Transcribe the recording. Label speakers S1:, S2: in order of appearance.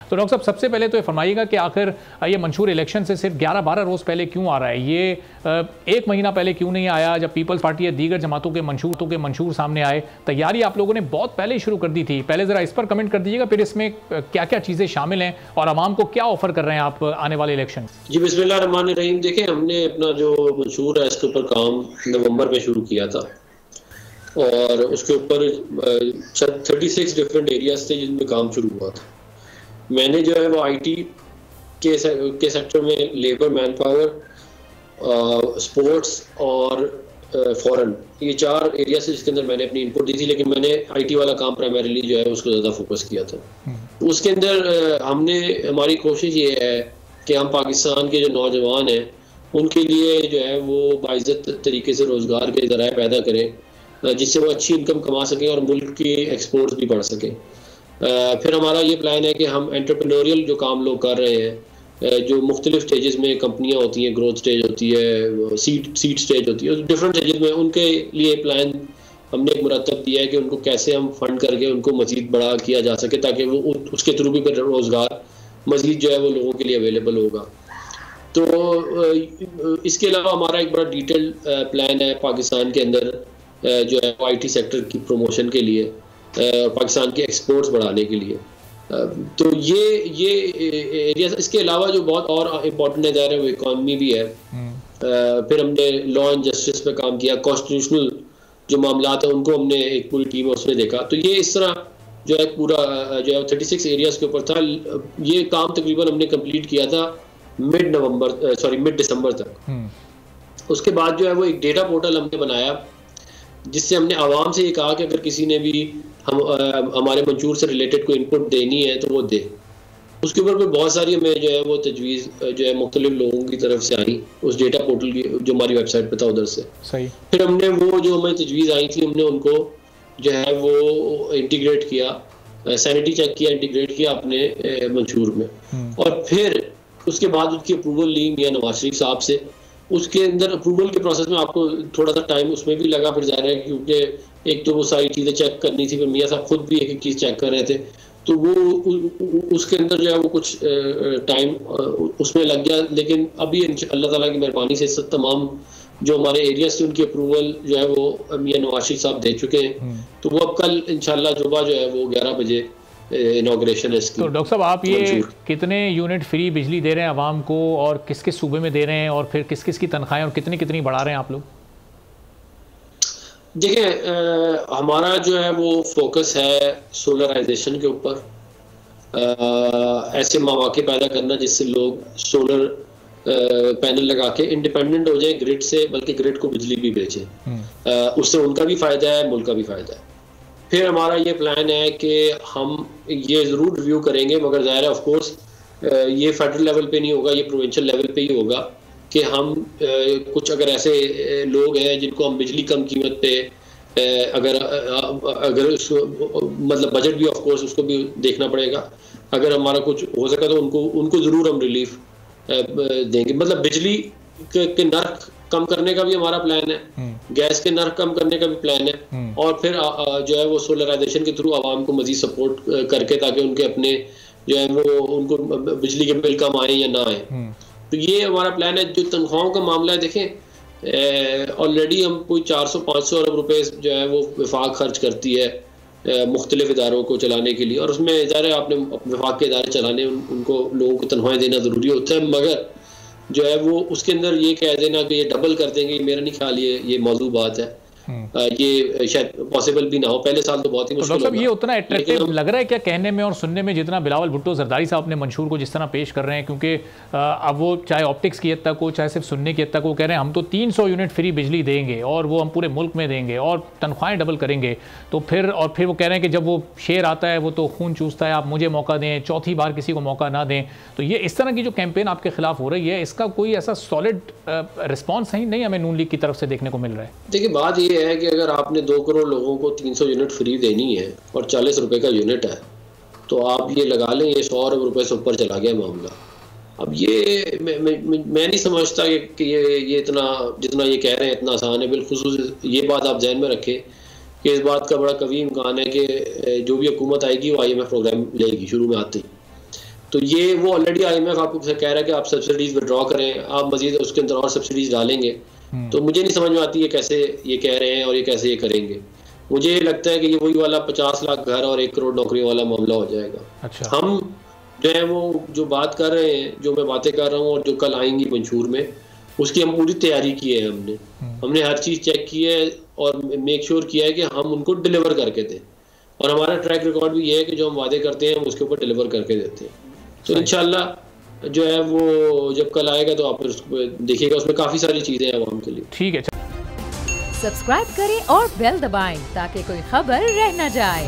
S1: तो डॉक्टर साहब सबसे पहले तो ये फरमाइएगा कि आखिर ये मंशूर इलेक्शन से सिर्फ 11-12 रोज़ पहले क्यों आ रहा है? ये 1 महीना पहले क्यों नहीं आया जब पीपल्स पार्टी या दीगर जमातों के मंशूर सामने आए? तैयारी आप लोगों ने बहुत पहले ही शुरू कर दी थी। पहले ज़रा इस पर कमेंट कर दीजिएगा, फिर इसमें क्या क्या चीज़ें शामिल हैं और आवाम को क्या ऑफर कर रहे हैं आप आने वाले इलेक्शन?
S2: जी बिस्मिल्लाहिर्रहमानिर्रहीम। देखें, हमने अपना जो मंशूर है इसके ऊपर काम नवंबर में शुरू किया था और उसके ऊपर 36 डिफरेंट एरियाज थे जिनमें काम शुरू हुआ था। मैंने जो है वो आईटी के सेक्टर में लेबर, मैन पावर, स्पोर्ट्स और फॉरेन, ये 4 एरिया से जिसके अंदर मैंने अपनी इनपुट दी थी, लेकिन मैंने आईटी वाला काम प्राइमरीली जो है उसको ज़्यादा फोकस किया था। तो उसके अंदर हमारी कोशिश ये है कि हम पाकिस्तान के जो नौजवान हैं उनके लिए जो है वो बाइज्जत तरीके से रोज़गार के ज़राए पैदा करें जिससे वो अच्छी इनकम कमा सकें और मुल्क की एक्सपोर्ट्स भी बढ़ सकें। फिर हमारा ये प्लान है कि हम एंटरप्रेन्योरियल जो काम लोग कर रहे हैं, जो मुख्तलिफ स्टेजेस में कंपनियां होती हैं, ग्रोथ स्टेज होती है, सीड स्टेज होती है, डिफरेंट स्टेजेस में उनके लिए प्लान हमने एक मुरतब दिया है कि उनको कैसे हम फंड करके उनको मज़ीद बड़ा किया जा सके ताकि वो उसके थ्रू भी रोज़गार मज़ीद जो है वो लोगों के लिए अवेलेबल होगा। तो इसके अलावा हमारा एक बड़ा डिटेल्ड प्लान है पाकिस्तान के अंदर जो है आईटी सेक्टर की प्रमोशन के लिए, पाकिस्तान के एक्सपोर्ट्स बढ़ाने के लिए। तो ये एरिया, इसके अलावा जो बहुत और इम्पोर्टेंट नज़र है वो इकॉनमी भी है। फिर हमने लॉ एंड जस्टिस पे काम किया, कॉन्स्टिट्यूशनल जो मामलात हैं उनको हमने एक पूरी टीम उसमें देखा। तो ये इस तरह जो है पूरा जो है 36 एरियाज के ऊपर था। ये काम तकरीबन हमने कंप्लीट किया था मिड दिसंबर तक। उसके बाद जो है वो एक डेटा पोर्टल हमने बनाया जिससे हमने आवाम से ये कहा कि अगर किसी ने भी हमारे मंशूर से रिलेटेड कोई इनपुट देनी है तो वो दे। उसके ऊपर भी बहुत सारी हमें जो है वो तजवीज़ जो है मुख्तलिफ लोगों की तरफ से आई उस डेटा पोर्टल की जो हमारी वेबसाइट पे था उधर से।
S1: सही।
S2: फिर हमने वो जो हमें तजवीज़ आई थी हमने उनको जो है वो इंटीग्रेट किया, सैनिटी चेक किया, इंटीग्रेट किया अपने मंशूर में। और फिर उसके बाद उसकी अप्रूवल ली मियां नवाज शरीफ साहब से। उसके अंदर अप्रूवल के प्रोसेस में आपको थोड़ा सा टाइम उसमें भी लगा, फिर ज़ाहिर है क्योंकि एक तो वो सारी चीज़ें चेक करनी थी, फिर मियां साहब खुद भी एक एक चीज़ चेक कर रहे थे, तो वो उसके अंदर जो है वो कुछ टाइम उसमें लग गया। लेकिन अभी अल्लाह ताला की मेहरबानी से तमाम जो हमारे एरियाज थे उनकी अप्रूवल जो है वो मियां नवाज शरीफ साहब दे चुके हैं। तो वो अब कल इंशाल्लाह सुबह जो है वो 11 बजे इनॉग्रेशन है इसकी।
S1: तो डॉक्टर साहब आप ये कितने यूनिट फ्री बिजली दे रहे हैं आवाम को और किस किस सूबे में दे रहे हैं और फिर किस किस की तनख्वाहें और कितनी कितनी बढ़ा रहे हैं आप लोग?
S2: देखिए, हमारा जो है वो फोकस है सोलराइजेशन के ऊपर, ऐसे मौके पैदा करना जिससे लोग सोलर पैनल लगा के इंडिपेंडेंट हो जाए ग्रिड से, बल्कि ग्रिड को बिजली भी बेचें। उससे उनका भी फ़ायदा है, मुल्क का भी फ़ायदा है। फिर हमारा ये प्लान है कि हम ये ज़रूर रिव्यू करेंगे, मगर ज़ाहिर है ऑफ कोर्स ये फेडरल लेवल पे नहीं होगा, ये प्रोविंशियल लेवल पे ही होगा कि हम कुछ अगर ऐसे लोग हैं जिनको हम बिजली कम कीमत पे अगर उसको मतलब बजट भी ऑफ कोर्स उसको भी देखना पड़ेगा। अगर हमारा कुछ हो सका तो उनको ज़रूर हम रिलीफ देंगे। मतलब बिजली के नर्क कम करने का भी हमारा प्लान है, गैस के नर्क कम करने का भी प्लान है, और फिर जो है वो सोलराइजेशन के थ्रू आवाम को मजीद सपोर्ट करके ताकि उनके अपने जो है वो उनको बिजली के बिल कम आए या ना आए। तो ये हमारा प्लान है। जो तनख्वाहों का मामला है, देखें ऑलरेडी हम कोई 400-500 अरब रुपए जो है वो वफाक खर्च करती है मुख्तलिफ इदारों को चलाने के लिए, और उसमें इदारे आपने वफाक के इदारे चलाने उनको लोगों को तनख्वाहें देना ज़रूरी होता है। मगर जो है वो उसके अंदर ये कह देना कि ये डबल कर देंगे, मेरा नहीं ख्याल ये मौजूद बात है। ये शायद पॉसिबल भी ना हो। पहले साल तो बहुत ही मुश्किल होगा।
S1: ये उतना अट्रैक्टिव लग रहा है क्या कहने में और सुनने में जितना बिलावल भुट्टो जरदारी साहब ने मंशूर को जिस तरह पेश कर रहे हैं? क्योंकि अब वो चाहे ऑप्टिक्स की हद तक हो चाहे सिर्फ सुनने की हद तक वो कह रहे हैं हम तो 300 यूनिट फ्री बिजली देंगे और वो हम पूरे मुल्क में देंगे और तनख्वाहें डबल करेंगे। तो फिर वो कह रहे हैं कि जब वो शेर आता है वो तो खून चूसता है, आप मुझे मौका दें, चौथी बार किसी को मौका ना दें। तो ये इस तरह की जो कैंपेन आपके खिलाफ हो रही है, इसका कोई ऐसा सॉलिड रिस्पॉन्स नहीं हमें नून लीग की तरफ से देखने को मिल रहा है?
S2: देखिए, बात ये है कि अगर आपने 2 करोड़ लोगों को 300 यूनिट फ्री देनी है और 40 रुपए का यूनिट है, तो आप ये लगा लें ये 100 अरब रुपए से ऊपर चला गया मामला। अब ये मैं नहीं समझता कि ये इतना जितना ये कह रहे हैं इतना आसान है। बिलखुसूस ये बात आप ध्यान में रखें कि इस बात का बड़ा कभी इम्कान है कि जो भी हुकूमत आएगी वो IMF प्रोग्राम लेगी शुरू में आते ही। तो ये वो ऑलरेडी IMF आपको कह रहा है कि आप सब्सिडीज विड्रॉ करें, आप मजीद उसके अंदर और सब्सिडीज डालेंगे। तो मुझे नहीं समझ में आती है कैसे ये कह रहे हैं और ये कैसे ये करेंगे। मुझे लगता है कि ये वही वाला 50 लाख घर और 1 करोड़ नौकरियों वाला मामला हो जाएगा।
S1: अच्छा।
S2: हम जो है वो जो बात कर रहे हैं, जो मैं बातें कर रहा हूँ और जो कल आएंगी मंशूर में, उसकी हम पूरी तैयारी की है। हमने हर चीज़ चेक की है और मेक श्योर किया है कि हम उनको डिलीवर करके दें, और हमारा ट्रैक रिकॉर्ड भी ये है कि जो हम वादे करते हैं हम उसके ऊपर डिलीवर करके देते हैं। तो इंशाल्लाह जो है वो जब कल आएगा तो आप देखिएगा, उसमें काफ़ी सारी चीज़ें हैं आवाम के लिए।
S1: ठीक है।
S3: सब्सक्राइब करें और बेल दबाएं ताकि कोई खबर रह न जाए।